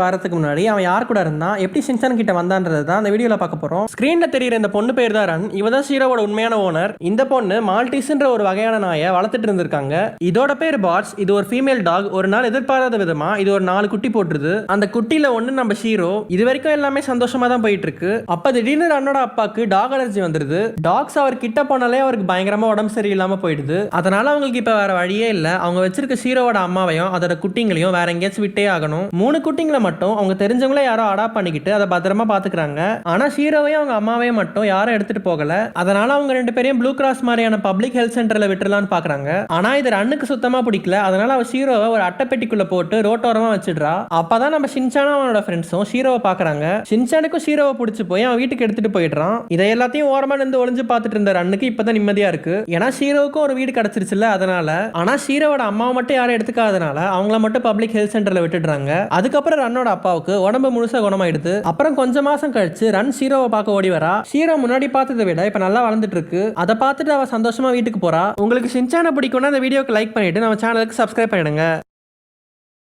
வரதுக்கு முன்னாடி அவன் யார் கூட இருந்தான், எப்படி ஷின்சான் கிட்ட வந்தான்றது தான் அந்த வீடியோல பார்க்க போறோம். ஸ்கிரீன்ல தெரியுற இந்த பொண்ணு பேர் தான் ரன். இவ தான் ஷீரோவோட உண்மையான ஓனர். இந்த பொண்ணு மால்டீஸ்ன்ற ஒரு வகையான நாயை வளர்த்துட்டு இருந்திருக்காங்க. இதோட பேர் பாட்ஸ். இது ஒரு ஃபீமேல் டாக். ஒரு நாள் எதிர்பாராத விதமா இது ஒரு 4 குட்டி போட்டுருது. அந்த குட்டியில ஒண்ணு நம்ம ஷீரோ. இது வரைக்கும் எல்லாமே சந்தோஷமா தான் போயிட்டு இருக்கு. அப்ப திடீர்னு ரன்னோட அப்பாக்கு டாக் அலர்ஜி வந்துருது. டாக்ஸ் அவர் கிட்ட போனாலே அவருக்கு பயங்கரமா உடம்பு சரியில்லாம போயிடுது. அதனால அவங்களுக்கு இப்ப வேற வழியே இல்ல. அவங்க வச்சிருக்க ஷீரோவோட அம்மாவையும் அதோட குட்டிங்களையும் வேற எங்கேயாச்சும் விட்டே ஆகணும். 3 குட்டிங்களை மட்டும் அவங்க தெரிஞ்சவங்களே யாரோ அடாப்ட் பண்ணிக்கிட்டு அதை பத்திரமா பாத்துக்கிறாங்க. ஆனா ஷீரோவையும் அவங்க அம்மாவையும் மட்டும் யாரும் எடுத்துட்டு போகல. அதனால அவங்க 2 பேரையும் ப்ளூ கிராஸ் மாதிரியான பப்ளிக் ஹெல்த் சென்டர்ல விட்டுறலாம்னு பாக்குறாங்க. ஆனா இது ரன்னுக்கு சுத்தமா பிடிக்கல. அதனால அவ ஷீரோவை ஒரு அட்டைப்பெட்டிக்குள்ள போட்டு ரோட்டோரமா வச்சிடுறா. அப்பதான் நம்ம ஷின்சானும் அவனோட ஃப்ரெண்ட்ஸும் ஷீரோவை பாக்குறாங்க. ஷின்சானுக்கும் ஷீரோவை பிடிச்சு போய் அவன் வீட்டுக்கு எடுத்துட்டு போயிடுறான். இதை எல்லாத்தையும் ஓரமா நின்று ஒளிஞ்சு பார்த்துட்டு இருந்த ரன்னுக்கு இப்பதான் நிம்மதியா இருக்கு. ஏன்னா ஷீரோவுக்கும் ஒரு வீடு கிடைச்சிருச்சுல அதனால. ஆனா ஷீரோவோட அம்மாவை மட்டும் யாரும் எடுத்துக்காதனால அவங்கள மட்டும் பப்ளிக் ஹெல்த் சென்டர்ல விட்டுடுறாங்க. அதுக்கப்புறம் ரன்னோட அப்பாவுக்கு உடம்பு முழுசா குணமாயிடுது. அப்புறம் கொஞ்ச மாசம் கழிச்சு ரன் ஷீரோவை பார்க்க ஓடி வரா. ஷீரோ முன்னாடி பார்த்ததை விட இப்ப நல்லா வளர்ந்துட்டு இருக்கு. அதை பார்த்துட்டு அவ சந்தோஷமா வீட்டுக்கு போறா. உங்களுக்கு ஷின்சானை பிடிக்கும்னா இந்த வீடியோக்கு லைக் பண்ணிட்டு நம்ம சேனலுக்கு சப்ஸ்கிரைப் பண்ணிடுங்க.